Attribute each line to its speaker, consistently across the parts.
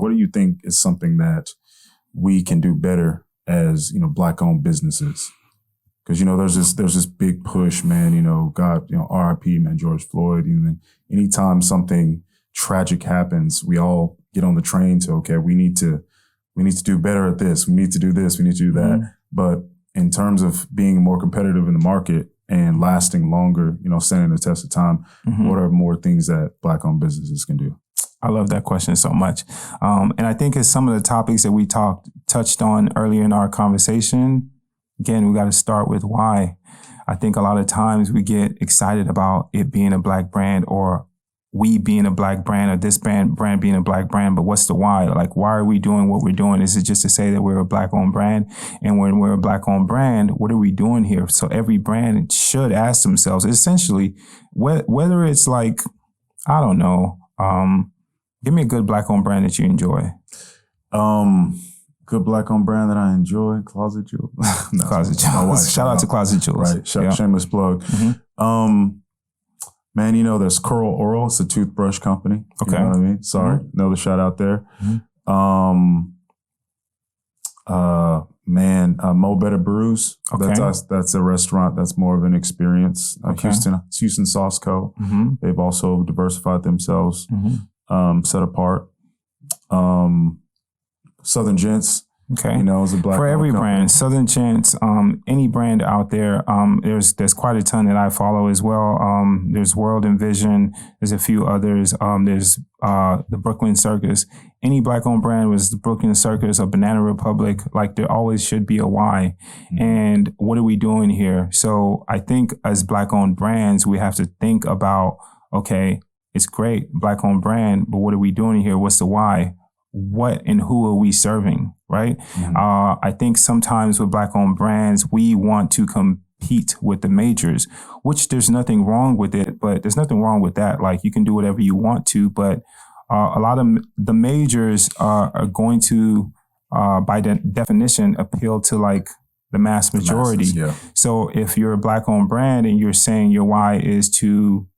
Speaker 1: what do you think is something that we can do better as, Black-owned businesses? Because, there's this big push, man, RIP, man, George Floyd. And then anytime something tragic happens, we all get on the train to, okay, we need to do better at this. We need to do this. We need to do that. Mm-hmm. But in terms of being more competitive in the market and lasting longer, standing the test of time, mm-hmm. what are more things that Black-owned businesses can do?
Speaker 2: I love that question so much. And I think it's some of the topics that we touched on earlier in our conversation. Again, we got to start with why. I think a lot of times we get excited about it being a Black brand or we being a Black brand or this brand being a Black brand. But what's the why? Like, why are we doing what we're doing? Is it just to say that we're a Black-owned brand? And when we're a Black-owned brand, what are we doing here? So every brand should ask themselves, essentially, whether it's like, I don't know, give me a good Black-owned brand that you enjoy.
Speaker 1: Good Black-owned brand that I enjoy, Closet Jewels.
Speaker 2: No, Closet Jewels. Shout out to Closet Jewels.
Speaker 1: Right, shameless plug. Mm-hmm. Man, there's Curl Oral. It's a toothbrush company.
Speaker 2: Okay.
Speaker 1: You know what I mean? Sorry, mm-hmm. Another shout out there. Mm-hmm. Mo Better Brews.
Speaker 2: Okay.
Speaker 1: That's a restaurant that's more of an experience.
Speaker 2: Okay.
Speaker 1: Houston Sauce Co.
Speaker 2: Mm-hmm.
Speaker 1: They've also diversified themselves,
Speaker 2: mm-hmm.
Speaker 1: Set apart. Southern Gents.
Speaker 2: Okay.
Speaker 1: Is a Black
Speaker 2: for every
Speaker 1: company.
Speaker 2: brand, Southern Gents, any brand out there, there's quite a ton that I follow as well. There's World and Vision. There's a few others. There's the Brooklyn Circus. Any Black-owned brand was the Brooklyn Circus or Banana Republic. Like, there always should be a why. Mm-hmm. And what are we doing here? So I think as Black-owned brands, we have to think about, okay, it's great, Black-owned brand, but what are we doing here? What's the why? What and who are we serving, right? Mm-hmm. I think sometimes with Black-owned brands, we want to compete with the majors, which there's nothing wrong with it, but there's nothing wrong with that. Like, you can do whatever you want to, but a lot of the majors are going to, by definition, appeal to like the mass majority.
Speaker 1: The masses, yeah.
Speaker 2: So if you're a Black-owned brand and you're saying your why is to,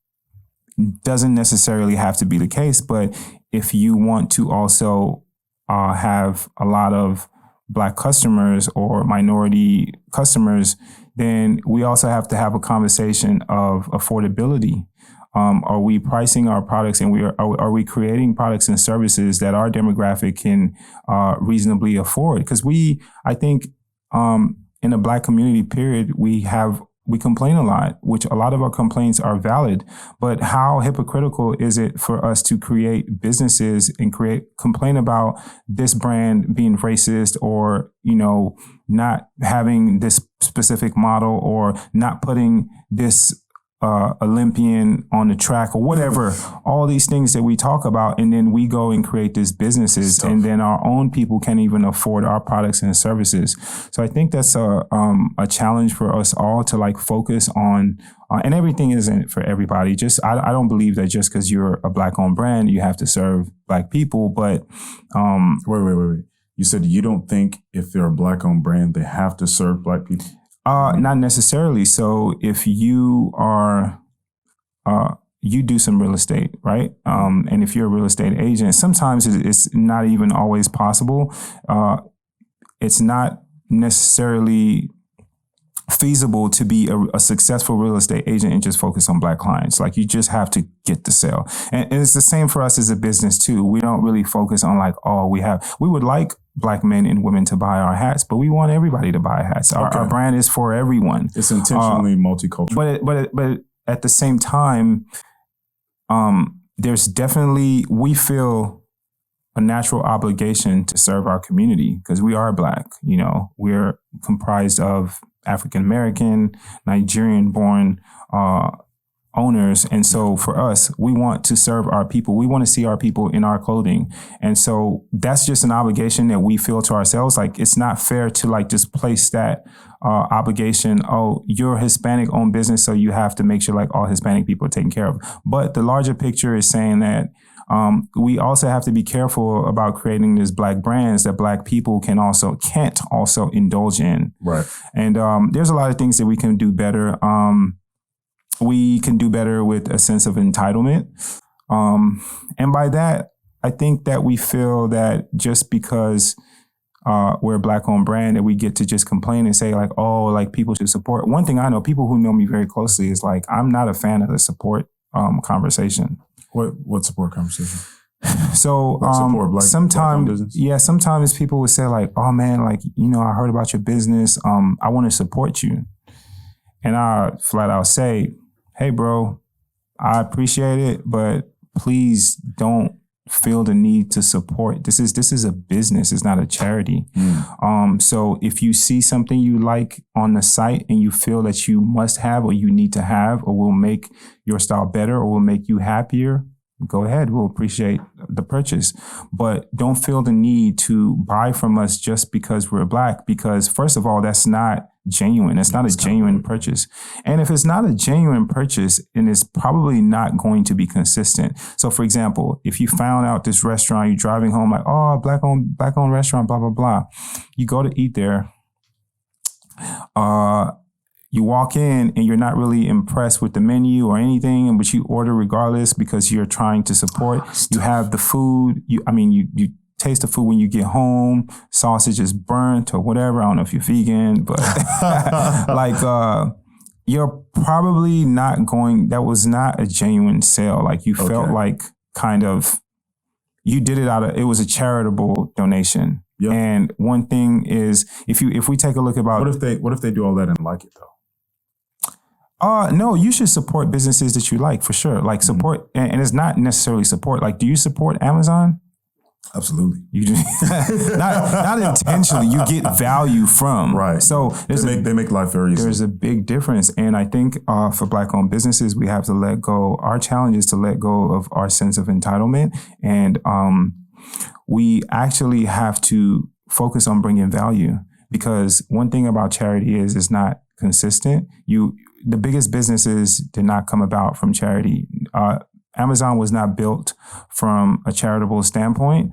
Speaker 2: doesn't necessarily have to be the case, but if you want to also have a lot of Black customers or minority customers, then we also have to have a conversation of affordability. Are we pricing our products and are we creating products and services that our demographic can reasonably afford? Because I think in the Black community period, we complain a lot, which a lot of our complaints are valid, but how hypocritical is it for us to create businesses and complain about this brand being racist or, not having this specific model or not putting this Olympian on the track or whatever, all these things that we talk about. And then we go and create these businesses and then our own people can't even afford our products and services. So I think that's a challenge for us all to like focus on, and everything isn't for everybody. I don't believe that just because you're a Black-owned brand, you have to serve Black people. But
Speaker 1: wait. You said you don't think if they're a Black-owned brand, they have to serve Black people?
Speaker 2: Not necessarily. So if you are, you do some real estate, right? And if you're a real estate agent, sometimes it's not even always possible. It's not necessarily feasible to be a successful real estate agent and just focus on Black clients. Like, you just have to get the sale. And it's the same for us as a business too. We don't really focus on like, we would like Black men and women to buy our hats, but we want everybody to buy hats. Our brand is for everyone.
Speaker 1: It's intentionally multicultural.
Speaker 2: But at the same time, there's definitely, we feel a natural obligation to serve our community because we are Black. We're comprised of African-American, Nigerian-born owners. And so for us, we want to serve our people. We want to see our people in our clothing. And so that's just an obligation that we feel to ourselves. Like, it's not fair to like just place that obligation. Oh, you're a Hispanic owned business, so you have to make sure like all Hispanic people are taken care of. But the larger picture is saying that we also have to be careful about creating these Black brands that Black people can't also indulge in.
Speaker 1: Right.
Speaker 2: And there's a lot of things that we can do better. We can do better with a sense of entitlement. And by that, I think that we feel that just because we're a Black-owned brand that we get to just complain and say like, oh, like people should support. One thing I know, people who know me very closely is like, I'm not a fan of the support conversation.
Speaker 1: What support conversation?
Speaker 2: So sometimes people would say like, oh man, like, you know, I heard about your business. I want to support you. And I flat out say, hey bro, I appreciate it, but please don't feel the need to support. This is a business. It's not a charity. So if you see something you like on the site and you feel that you must have or you need to have or will make your style better or will make you happier, go ahead. We'll appreciate the purchase. But don't feel the need to buy from us just because we're Black, because first of all, that's not genuine. It's not a genuine purchase. And if it's not a genuine purchase, then it's probably not going to be consistent. So for example, if you found out this restaurant, you're driving home like, oh, black-owned restaurant, blah, blah, blah. You go to eat there. You walk in and you're not really impressed with the menu or anything, but you order regardless because you're trying to support. You have the food. You taste the food when you get home. Sausage is burnt or whatever. I don't know if you're vegan, but you're probably not going. That was not a genuine sale. Like you felt like kind of you did it it was a charitable donation. Yep. And one thing is, if we take a look about
Speaker 1: what if they do all that and like it though?
Speaker 2: No, you should support businesses that you like for sure. Like support, and it's not necessarily support. Like, do you support Amazon?
Speaker 1: Absolutely.
Speaker 2: You do not intentionally. You get value from
Speaker 1: right.
Speaker 2: So
Speaker 1: they make life very easy.
Speaker 2: There's a big difference, and I think for Black-owned businesses, we have to let go. Our challenge is to let go of our sense of entitlement, and we actually have to focus on bringing value. Because one thing about charity is it's not consistent. The biggest businesses did not come about from charity. Amazon was not built from a charitable standpoint.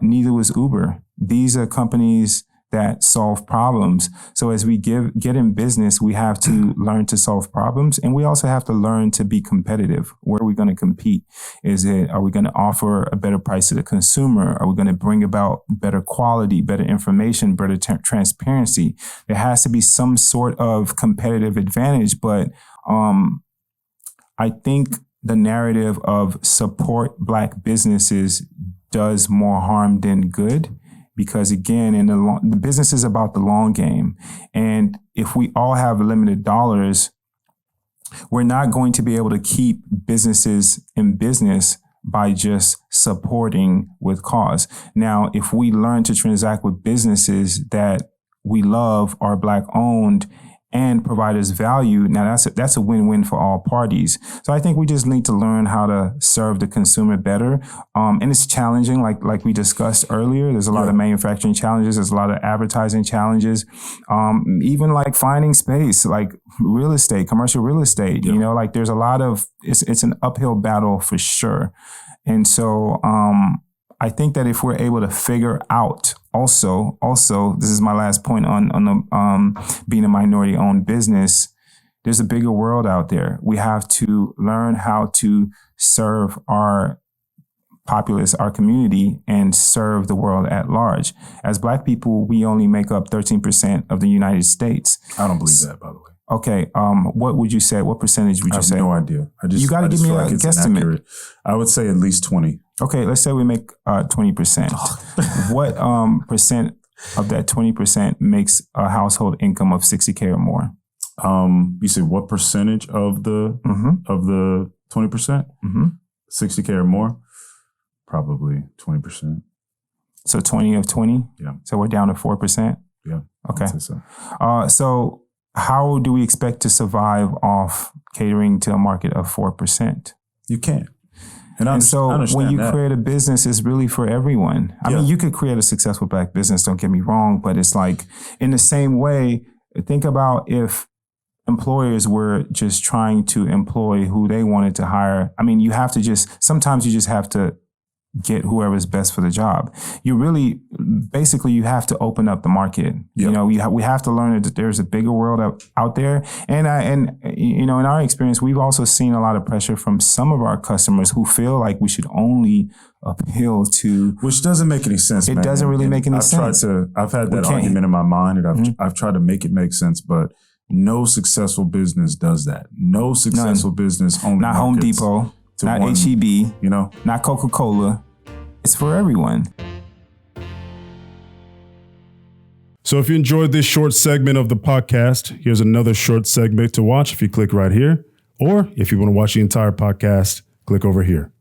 Speaker 2: Neither was Uber. These are companies that solve problems. So as we get in business, we have to learn to solve problems, and we also have to learn to be competitive. Where are we going to compete? Are we going to offer a better price to the consumer? Are we going to bring about better quality, better information, better transparency? There has to be some sort of competitive advantage, but I think the narrative of support Black businesses does more harm than good. Because again, the business is about the long game. And if we all have limited dollars, we're not going to be able to keep businesses in business by just supporting with cause. Now, if we learn to transact with businesses that we love, are Black owned, and provide us value, now that's a win-win for all parties. So I think we just need to learn how to serve the consumer better. And it's challenging, like we discussed earlier. There's a lot of manufacturing challenges. There's a lot of advertising challenges. Even like finding space, like real estate, commercial real estate. You know, like there's a lot of it's an uphill battle for sure. And so I think that if we're able to figure out also, this is my last point on the being a minority-owned business, there's a bigger world out there. We have to learn how to serve our populace, our community, and serve the world at large. As Black people, we only make up 13% of the United States.
Speaker 1: I don't believe that, by the way.
Speaker 2: Okay, what would you say? What percentage would you say?
Speaker 1: I have no idea.
Speaker 2: You got to give me a guesstimate.
Speaker 1: I would say at least 20.
Speaker 2: Okay, let's say we make 20%. What percent of that 20% makes a household income of $60K or more?
Speaker 1: You said what percentage of the 20%?
Speaker 2: Mm-hmm.
Speaker 1: $60K or more? Probably 20%.
Speaker 2: So 20 of 20?
Speaker 1: Yeah.
Speaker 2: So we're down to 4%?
Speaker 1: Yeah.
Speaker 2: Okay.
Speaker 1: I'd say so.
Speaker 2: So how do we expect to survive off catering to a market of 4%?
Speaker 1: You can't.
Speaker 2: And so when you create a business, it's really for everyone. I mean, you could create a successful Black business, don't get me wrong, but it's like in the same way, think about if employers were just trying to employ who they wanted to hire. I mean, sometimes you just have to get whoever's best for the job. You really, basically, you have to open up the market.
Speaker 1: Yep.
Speaker 2: We have to learn that there's a bigger world out there. And in our experience, we've also seen a lot of pressure from some of our customers who feel like we should only appeal to,
Speaker 1: which doesn't make any sense.
Speaker 2: It
Speaker 1: man.
Speaker 2: doesn't really make any sense.
Speaker 1: I've had that argument in my mind, and I've tried to make it make sense, but no successful business does that. No successful business only
Speaker 2: not Home Depot, not H-E-B, not Coca-Cola. It's for everyone.
Speaker 3: So if you enjoyed this short segment of the podcast, here's another short segment to watch if you click right here. Or if you want to watch the entire podcast, click over here.